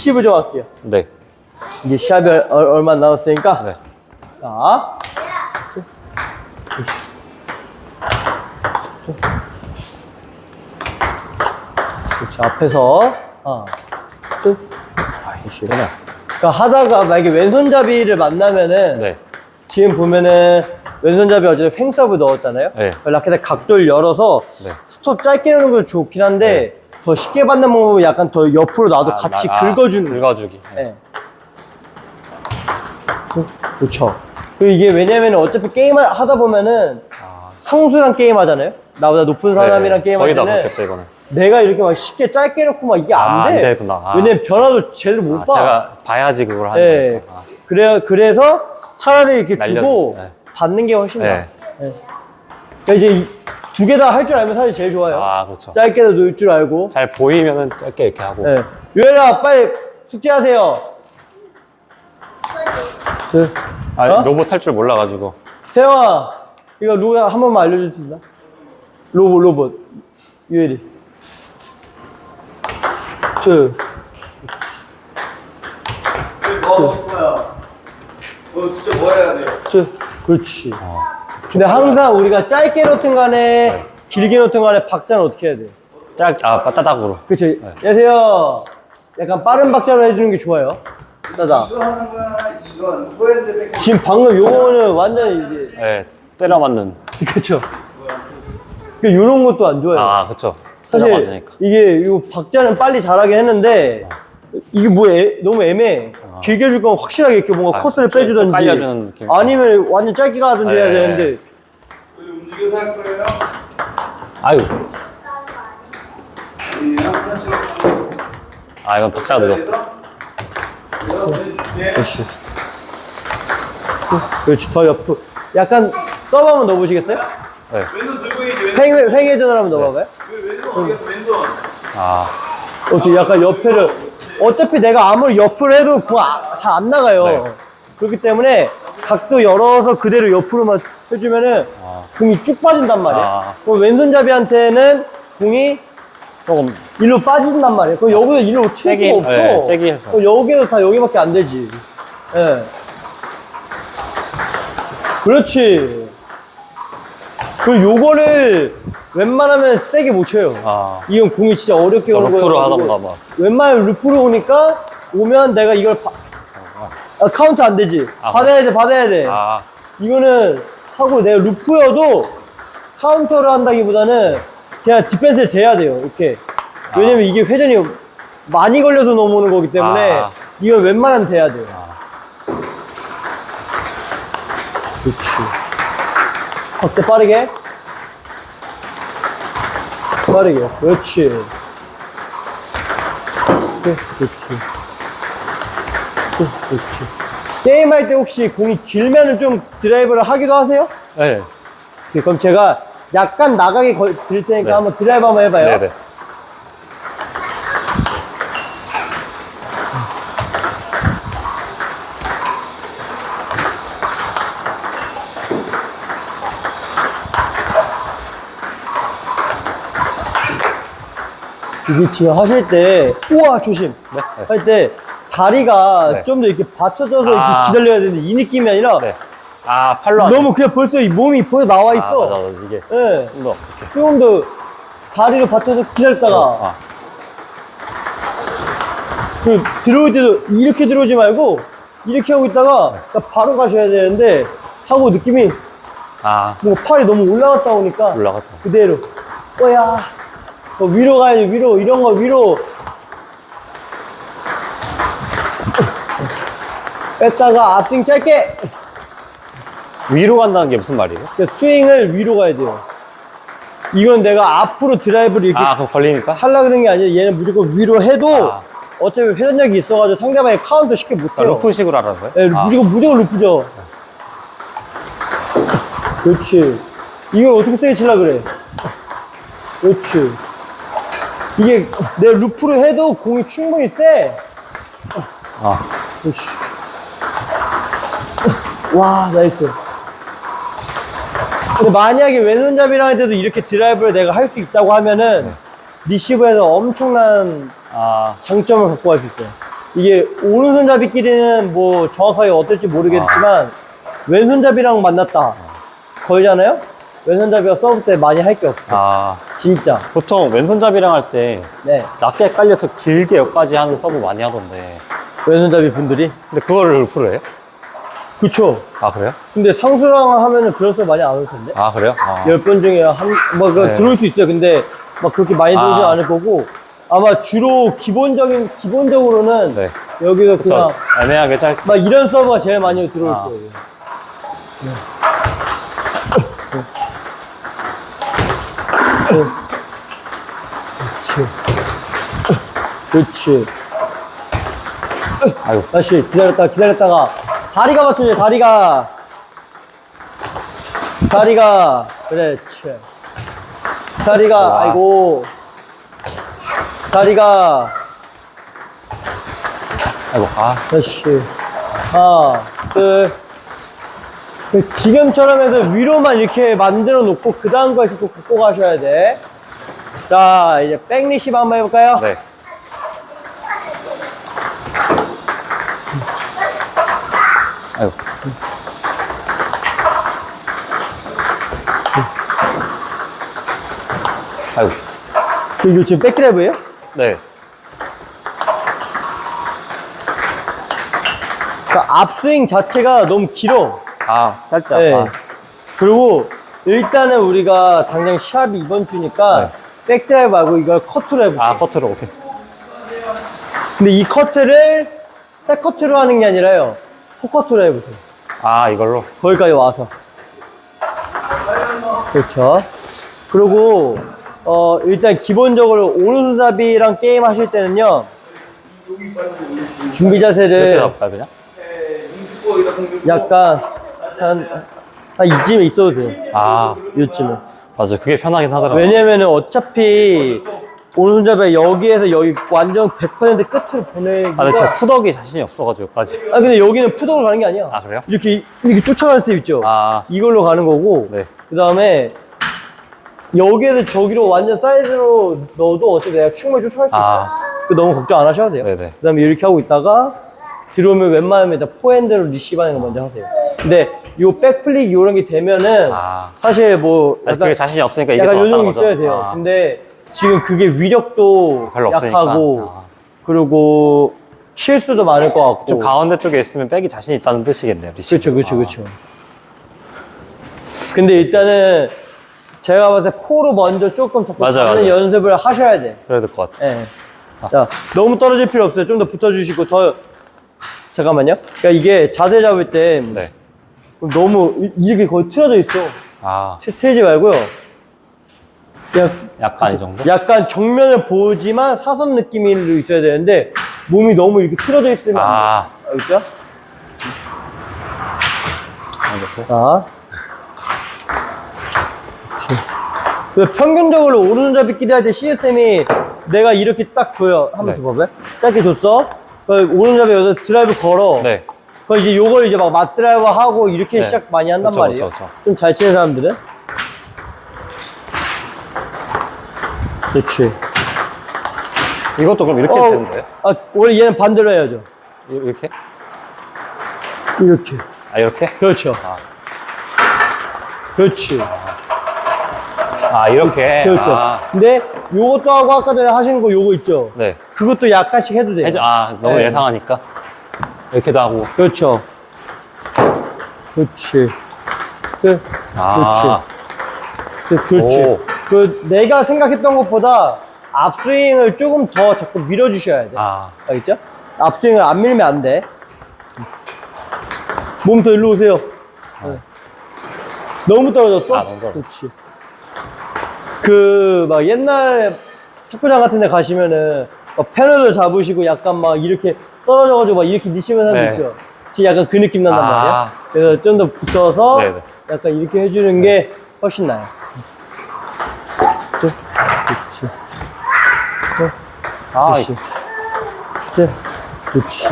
10을 좀 할게요. 네. 이제 시합이 얼마 안 남았으니까. 네. 자. 그렇지. 앞에서. 끝. 이시구나. 그러니까 하다가 만약에 왼손잡이를 만나면은. 네. 지금 보면은 왼손잡이 어제 횡서브 넣었잖아요. 네. 라켓의 각도를 열어서 네. 스톱 짧게 넣는 거 좋긴 한데 더 쉽게 받는 방법은 약간 더 옆으로 놔도 같이 긁어주는 거. 긁어주기. 네. 그렇죠. 그리고 이게 왜냐면 어차피 게임 하다 보면은 상수랑 게임 하잖아요. 나보다 높은 사람이랑 게임 거의 다 하면은 그렇겠죠 이거는. 내가 이렇게 막 쉽게 짧게 넣고 막 이게 안 돼. 안 되구나. 왜냐면 변화도 제대로 못 봐. 제가 봐야지 그걸 하는 네. 거니까. 그래서 차라리 이렇게 주고 네. 받는 게 훨씬 나아. 네. 네. 그러니까 이제 두 개 다 할 줄 알면 사실 제일 좋아요. 그렇죠. 짧게도 놓을 줄 알고. 잘 보이면은 짧게 이렇게 하고. 네. 유엘아 빨리 숙제하세요. 로봇 할 줄 몰라가지고. 세영아 이거 누가 한 번만 알려줄 수 있나? 로봇 유엘이. 뭐 할 거야? 너 진짜 뭐 해야 돼? 그렇지. 근데 항상 우리가 짧게 놓든 간에 길게 놓든 간에 박자는 어떻게 해야 돼? 빠따닥으로. 그렇죠. 안녕하세요. 약간 빠른 박자로 해주는 게 좋아요. 따다. 이거 하는 거야? 이거 했는데 지금 방금 요거는 완전 이제 네. 때려 맞는. 그렇죠. 그러니까 요런 것도 안 좋아요. 그렇죠. 때려 사실 맞으니까. 이게 요 박자는 빨리 잘하긴 했는데 이게 뭐 너무 애매해. 길게 줄 거면 확실하게 이렇게 뭔가 코스를 쭉 빼주든지 깔려주는 느낌. 아니면 완전 짧게 가든지 해야 되는데 움직여서 할 거예요? 아유. 한 이건 박자가 늦어. 내가 보내줄게. 그렇지. 그렇지. 더 옆으로. 약간 서브 한번 넣어보시겠어요? 네. 왼손 들고 있지. 횡회전을 한번 넣어봐봐요. 왼손 왼손. 어떻게 약간 옆에를 어차피 내가 아무리 옆으로 해도 잘 안 나가요. 네. 그렇기 때문에 각도 열어서 그대로 옆으로만 해주면은 공이 쭉 빠진단 말이야. 그럼 왼손잡이한테는 공이 조금 일로 빠진단 말이야. 그럼 여기서 일로 칠 수가 째기, 없어. 네, 째기 해서. 그럼 여기도 다 여기밖에 안 되지. 예. 그렇지. 그리고 요거를 웬만하면 세게 못 쳐요. 이건 공이 진짜 어렵게 오는 거예요. 루프로 하던가 막. 웬만하면 루프로 오니까 오면 내가 이걸 카운트 안 되지. 받아야 돼. 이거는 하고 내가 루프여도 카운터를 한다기보다는 그냥 디펜스에 대야 돼요. 이렇게. 왜냐면 이게 회전이 많이 걸려서 넘어오는 거기 때문에 이건 웬만하면 돼야 돼요. 그렇지. 어때? 빠르게. 그렇지. 그렇지. 게임할 때 혹시 공이 길면은 좀 드라이브를 하기도 하세요? 네. 그럼 제가 약간 나가게 드릴 테니까 네. 한번 드라이브 한번 해봐요. 네네. 이게 지금 하실 때, 우와, 조심. 네. 할 때, 다리가 네. 좀 더 이렇게 받쳐져서 이렇게 기다려야 되는데, 이 느낌이 아니라, 네. 팔로 하네. 너무 그냥 벌써 이 몸이 벌써 나와 있어. 맞아. 이게. 예. 좀 더. 조금 더 다리를 받쳐서 기다렸다가, 그 들어올 때도 이렇게 들어오지 말고, 이렇게 하고 있다가, 바로 가셔야 되는데, 하고 느낌이, 뭔가 팔이 너무 올라갔다 오니까, 올라갔다. 그대로. 위로 가야지, 위로. 이런 거 위로. 뺐다가 앞스윙 짧게. 위로 간다는 게 무슨 말이에요? 그러니까 스윙을 위로 가야 돼요. 이건 내가 앞으로 드라이브를 이렇게 그럼 걸리니까? 하려고 그런 게 아니라 얘는 무조건 위로 해도 어차피 회전력이 있어가지고 상대방이 카운트 쉽게 못해요. 루프식으로 하라는 거예요? 네, 무조건 루프죠. 그렇지. 이걸 어떻게 세게 치려고 그래? 그렇지. 이게 내 루프로 해도 공이 충분히 세. 그렇지. 와, 나이스. 근데 만약에 왼손잡이랑 할 때도 이렇게 드라이브를 내가 할 수 있다고 하면은 리시브에서 엄청난 장점을 갖고 갈 수 있어요. 이게 오른손잡이끼리는 뭐 정확하게 어떨지 모르겠지만 왼손잡이랑 만났다 걸잖아요? 왼손잡이가 서브 때 많이 할 게 없어. 아, 진짜. 보통 왼손잡이랑 할 때 네. 낮게 깔려서 길게 여기까지 하는 서브 많이 하던데. 왼손잡이 분들이. 근데 그거를 프로 해요? 그쵸. 아, 그래요? 근데 상수랑 하면은 그런 서브 많이 안 올 텐데. 아, 그래요? 아. 10번 중에 뭐, 네. 들어올 수 있어요. 근데 막 그렇게 많이 들어오지 않을 거고. 아마 주로 기본적으로는 네. 여기서 그냥 그쵸. 애매하게 짧게. 막 이런 서버가 제일 많이 들어올 아. 거예요. 그렇지. 아이고. 다시 기다렸다가 다리가 맞춰줘. 다리가 그렇지. 다리가 아이고 다리가 아이고. 아. 다시 하나 둘 지금처럼 해서 위로만 이렇게 만들어 놓고 그 다음 거에서 또 갖고 가셔야 돼. 자 이제 백리시브 한번 해볼까요? 네. 아이고. 아이고. 이거 지금 백드라이브예요? 네. 그러니까 앞스윙 자체가 너무 길어. 아, 살짝. 네. 아. 그리고 일단은 우리가 당장 시합이 이번 주니까 네. 백드라이브 말고 이걸 커트로 해볼게. 아, 커트로, 오케이. 근데 이 커트를 백커트로 하는 게 아니라요. 포커트로 해보세요. 아, 이걸로? 거기까지 와서. 그렇죠. 그리고 일단 기본적으로 오른손잡이랑 게임 하실 때는요. 준비 이렇게 자세를 잡을까요, 그냥? 약간 한 이쯤에 있어도 돼요. 아, 이쯤에. 맞아. 그게 편하긴 하더라고요. 왜냐면은 어차피 오른손잡이 여기에서 여기 완전 100% 끝으로 보내기가. 아, 근데 제가 푸덕이 자신이 없어가지고 여기까지. 아 근데 여기는 푸덕으로 가는 게 아니야. 아, 그래요? 이렇게 쫓아가는 스텝 있죠. 아. 이걸로 가는 거고. 네. 그 다음에 여기에서 저기로 완전 사이즈로 넣어도 어차피 내가 충분히 쫓아갈 수 있어. 아. 그 너무 걱정 안 하셔도 돼요. 네네. 그 다음에 이렇게 하고 있다가 들어오면 웬만하면 일단 포핸드로 리시브하는 거 먼저 하세요. 근데 요 백플릭 이런 게 되면은 아. 사실 뭐 아직 그게 자신이 없으니까 이게 약간 더 요령이 왔다는 거죠? 있어야 돼요. 아. 근데 지금 그게 위력도 별로 없으니까. 약하고 아. 그리고 실수도 많을 것 같고. 좀 가운데 쪽에 있으면 백이 자신 있다는 뜻이겠네요, 리시브. 그렇죠. 근데 일단은 제가 봤을 때 코로 먼저 조금 더 맞아요, 잡는 맞아요. 연습을 하셔야 돼. 그래야 될 것 같아요. 예. 자, 너무 떨어질 필요 없어요. 좀 더 붙어주시고 더 잠깐만요. 그러니까 이게 자세 잡을 때 네. 너무 이렇게 거의 틀어져 있어. 아, 틀지 말고요. 그냥 약간 이 정도? 약간 정면을 보지만 사선 느낌이 있어야 되는데 몸이 너무 이렇게 틀어져 있으면 안 아, 돼. 알겠죠? 이렇게? 자. 그 평균적으로 오른손잡이끼리 할 때 시스템이 내가 이렇게 딱 줘요. 한번 네. 더 봐봐요. 짧게 줬어. 그 오른손잡이 여기서 드라이브 걸어. 네. 그 이제 요걸 이제 막 맞드라이브 하고 이렇게 네. 시작 많이 한단 그쵸, 말이에요. 그쵸. 좀 잘 치는 사람들은. 그렇지. 이것도 그럼 이렇게 되는 거예요? 아, 원래 얘는 반대로 해야죠. 이렇게? 이렇게. 아, 이렇게? 그렇죠. 아. 그렇지. 아, 이렇게? 그렇죠. 아, 근데 요것도 하고 아까 전에 하시는 거 요거 있죠? 네. 그것도 약간씩 해도 돼요. 해줘. 아, 너무 네. 예상하니까. 이렇게도 하고. 그렇죠. 그렇지. 아. 그렇지. 오. 그 내가 생각했던 것보다 앞스윙을 조금 더 자꾸 밀어주셔야 돼. 아, 알겠죠? 앞스윙을 안 밀면 안 돼. 몸 더 일로 오세요. 네. 너무 떨어졌어? 아, 너무 떨어졌어. 그렇지. 그, 막 옛날 축구장 같은 데 가시면은 막 패널도 잡으시고 약간 막 이렇게 떨어져가지고 막 이렇게 미시는 사람 네. 있죠? 지금 약간 그 느낌 난단 아. 말이야. 그래서 좀 더 붙어서 네네. 약간 이렇게 해주는 게 훨씬 나아요. 그렇지. 아, 그렇지. 그렇지.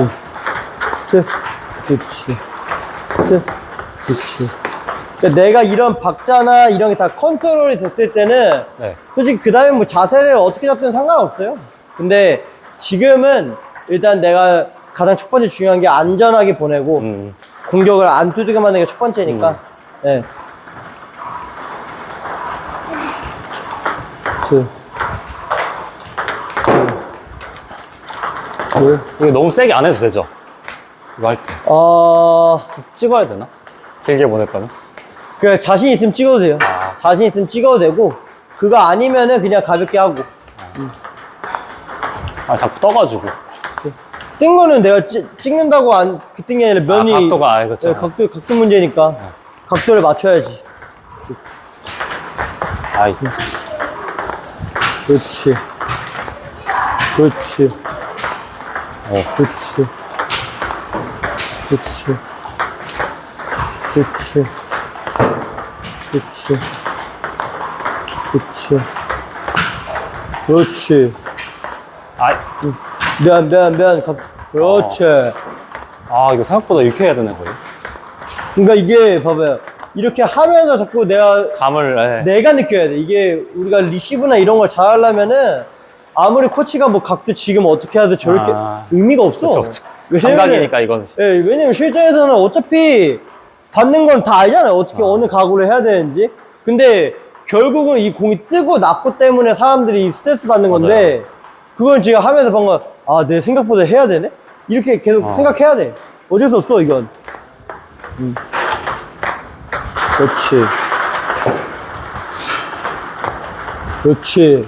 그렇지. 그렇지. 그러니까 내가 이런 박자나 이런 게 다 컨트롤이 됐을 때는 네. 솔직히 그 다음에 뭐 자세를 어떻게 잡든 상관없어요. 근데 지금은 일단 내가 가장 첫 번째 중요한 게 안전하게 보내고 공격을 안 두들겨 맞는 게 첫 번째니까. 네. 이거 너무 세게 안 해도 되죠? 이거 할 때. 찍어야 되나? 길게 보낼 거는? 그래, 자신 있으면 찍어도 돼요. 자신 있으면 찍어도 되고, 그거 아니면은 그냥 가볍게 하고. 자꾸 떠가지고. 뜬 거는 내가 찍는다고 뜬 게 아니라 면이. 각도가, 그렇죠. 네, 각도 문제니까. 각도를 맞춰야지. 아이. 그렇지. 그렇지. 그렇지. 그렇지. 그렇지. 그렇지. 그렇지. 그렇지. 아이. 미안. 그렇지. 이거 생각보다 이렇게 해야 되는 거예요? 그러니까 이게, 봐봐요. 이렇게 하면서 자꾸 감을, 내가 느껴야 돼. 이게 우리가 리시브나 이런 걸 잘하려면은 아무리 코치가 뭐 각도 지금 어떻게 하든 저렇게 의미가 없어. 그쵸. 감각이니까 이건. 예, 왜냐면 실전에서는 어차피 받는 건 다 알잖아요. 어떻게 어느 각오를 해야 되는지. 근데 결국은 이 공이 뜨고 났고 때문에 사람들이 스트레스 받는 건데 그걸 지금 하면서 방금 내 생각보다 해야 되네? 이렇게 계속 생각해야 돼. 어쩔 수 없어, 이건. 그렇지. 그렇지.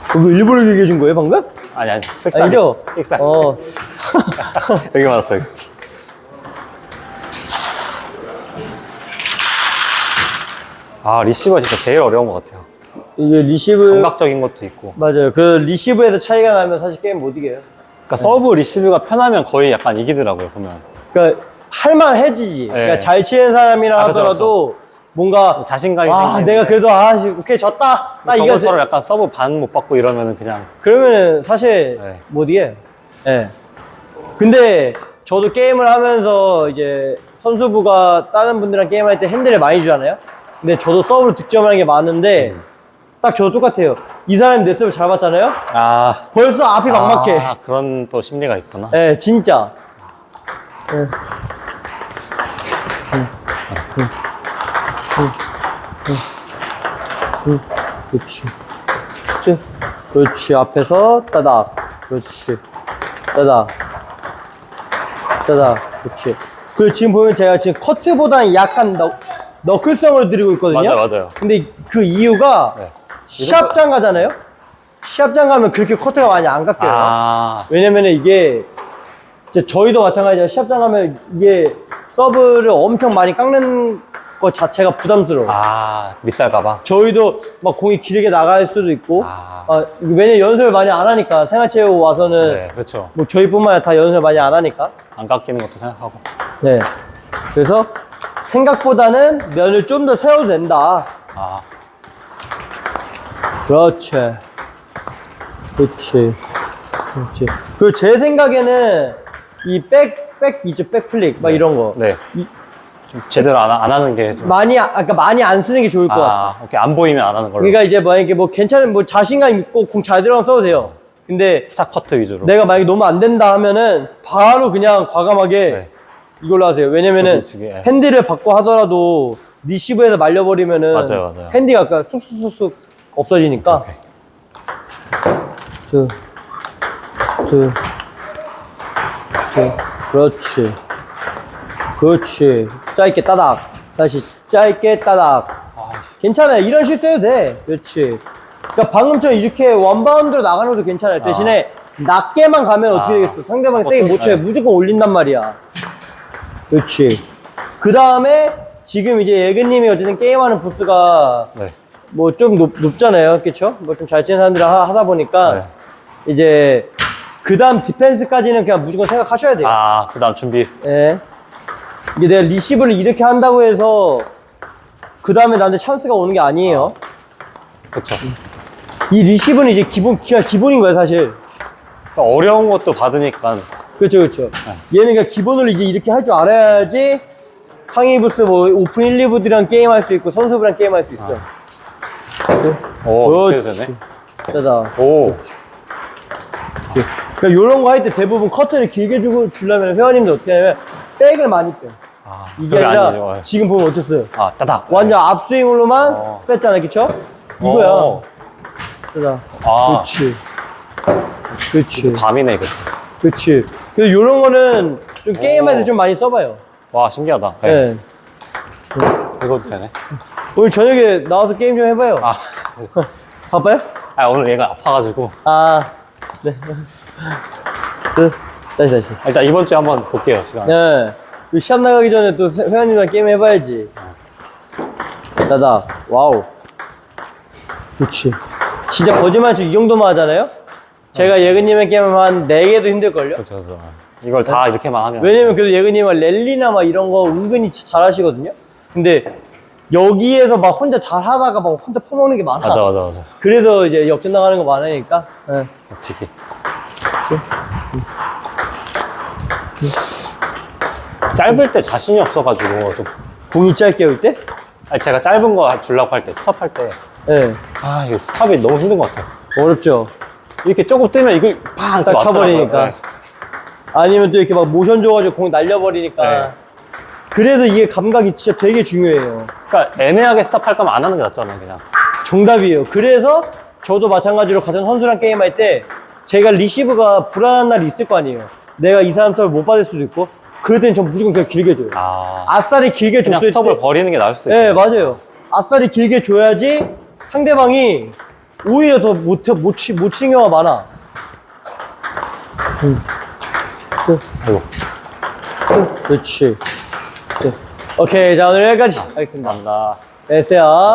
그거 일부러 길게 준 거예요, 방금? 아니. 흑살. 아니죠? 흑살. 여기 맞았어, 여기. 리시버가 진짜 제일 어려운 것 같아요. 이게 리시브. 감각적인 것도 있고. 맞아요. 그 리시브에서 차이가 나면 사실 게임 못 이겨요. 그러니까 서브 리시브가 편하면 거의 약간 이기더라고요, 보면. 그러니까 할만해지지. 네. 그러니까 잘 치는 사람이라 하더라도 뭔가 자신감이 생기는데. 내가 그래도 오케이 졌다. 나 이거 저것처럼 약간 서브 반 못 받고 이러면은 그냥. 그러면 사실 못 이겨요. 예. 근데 저도 게임을 하면서 이제 선수부가 다른 분들이랑 게임할 때 핸들을 많이 주잖아요. 근데 저도 서브로 득점하는 게 많은데 딱 저도 똑같아요. 이 사람이 내 서브 잘 맞잖아요. 벌써 앞이 막막해. 그런 또 심리가 있구나. 예, 진짜. 그렇지. 그렇지. 앞에서 따닥. 그렇지. 따닥. 그렇지. 그리고 지금 보면 제가 지금 커트보다는 약간 너클성을 들이고 있거든요. 맞아요. 근데 그 이유가 시합장 가잖아요. 시합장 가면 그렇게 커트가 많이 안 깎여요. 왜냐면은 이게 이제 저희도 마찬가지지만 시합장 가면 이게 서브를 엄청 많이 깎는 것 자체가 부담스러워. 밑살까봐. 저희도 막 공이 길게 나갈 수도 있고. 왜냐면 연습을 많이 안 하니까 생활체육 와서는 네, 그렇죠. 뭐 저희뿐만 아니라 다 연습을 많이 안 하니까. 안 깎이는 것도 생각하고. 네. 그래서 생각보다는 면을 좀 더 세워도 된다. 그렇지. 그리고 제 생각에는 이 백 플릭 막 이런 거. 네. 좀 제대로 안 하는 게 좀. 많이 안 쓰는 게 좋을 것 같아. 오케이. 안 보이면 안 하는 걸로. 그러니까 이제 만약에 뭐 괜찮은 뭐 자신감 있고 공 잘 들어가면 써도 돼요. 근데 스타 커트 위주로. 내가 만약에 너무 안 된다 하면은 바로 그냥 과감하게 이걸로 하세요. 왜냐면은 주기, 핸디를 받고 하더라도 리시브에서 말려버리면은 맞아요. 핸디가 아까 쑥쑥쑥 없어지니까. 그렇지. 짧게 따닥. 다시 짧게 따닥. 괜찮아요. 이런 실수해도 돼. 그렇지. 그러니까 방금처럼 이렇게 원바운드로 나가는 것도 괜찮아요. 대신에 낮게만 가면 어떻게 되겠어? 상대방이 세게 못 쳐요. 무조건 올린단 말이야. 그렇지. 그 다음에 지금 이제 예근님이 어쨌든 게임하는 부스가 뭐 좀 높잖아요. 그쵸? 뭐 좀 잘 치는 사람들 하다 보니까 이제 그 다음 디펜스까지는 그냥 무조건 생각하셔야 돼요. 그 다음 준비. 예. 이게 내가 리시브를 이렇게 한다고 해서 그 다음에 나한테 찬스가 오는 게 아니에요. 그쵸. 이 리시브는 이제 기본인 거야, 사실. 어려운 것도 받으니까. 그렇죠. 얘는 그냥 기본으로 이제 이렇게 할 줄 알아야지 상위 부스 뭐 오픈 1, 2부들이랑 게임할 수 있고 선수부랑 게임할 수 있어. 이렇게 되네. 짜다. 그러니까 요런 거 할 때 대부분 커트를 길게 주려면 회원님들 어떻게 하냐면 백을 많이 빼. 아, 이게 그게 아니라 아니죠. 지금 보면 어땠어요? 아, 따닥. 완전 앞스윙으로만 뺐잖아, 그쵸? 이거야. 어. 따다. 아. 그렇지. 그렇지. 밤이네, 이거. 그렇지. 그래서 요런 거는 좀 게임할 때 좀 많이 써봐요. 와, 신기하다. 네. 네. 이것도 되네. 오늘 저녁에 나와서 게임 좀 해봐요. 아, 바빠요? 아, 오늘 얘가 아파가지고. 아, 네. 다시. 일단 이번 주에 한번 볼게요, 시간. 네. 이 시합 나가기 전에 또 회원님이랑 게임 해봐야지. 따다. 와우. 그렇지. 진짜 거짓말치 이 정도만 하잖아요? 제가 예근님의 게임을 한 4개도 힘들걸요? 그렇죠. 이걸 다 이렇게만 하면. 왜냐면 그래도 예근님은 랠리나 막 이런 거 은근히 잘 하시거든요? 근데 여기에서 막 혼자 잘 하다가 막 혼자 퍼먹는 게 많아. 맞아. 그래서 이제 역전 나가는 거 많으니까. 네. 어떻게. 짧을 때 자신이 없어가지고 좀. 공이 짧게 올 때? 아니, 제가 짧은 거 주려고 할 때, 스탑할 때. 네. 아, 이거 스탑이 너무 힘든 것 같아요. 어렵죠. 이렇게 조금 뜨면 이거 팡! 딱 맞더라고요. 쳐버리니까. 네. 아니면 또 이렇게 막 모션 줘가지고 공 날려버리니까. 네. 그래서 이게 감각이 진짜 되게 중요해요. 그러니까 애매하게 스탑할 거면 안 하는 게 낫잖아요, 그냥. 정답이에요. 그래서 저도 마찬가지로 같은 선수랑 게임할 때 제가 리시브가 불안한 날이 있을 거 아니에요. 내가 이 사람 서브를 못 받을 수도 있고 그럴 땐 전 무조건 그냥 길게 줘요. 아. 아싸리 길게 그냥 줬을 스톱을 때 버리는 게 나을 수 있어요. 네, 맞아요. 아싸리 길게 줘야지 상대방이 오히려 더 못 치는 경우가 많아. 아이고. 그렇지. 오케이, 자 오늘 여기까지 하겠습니다. 감사합니다. 됐어요.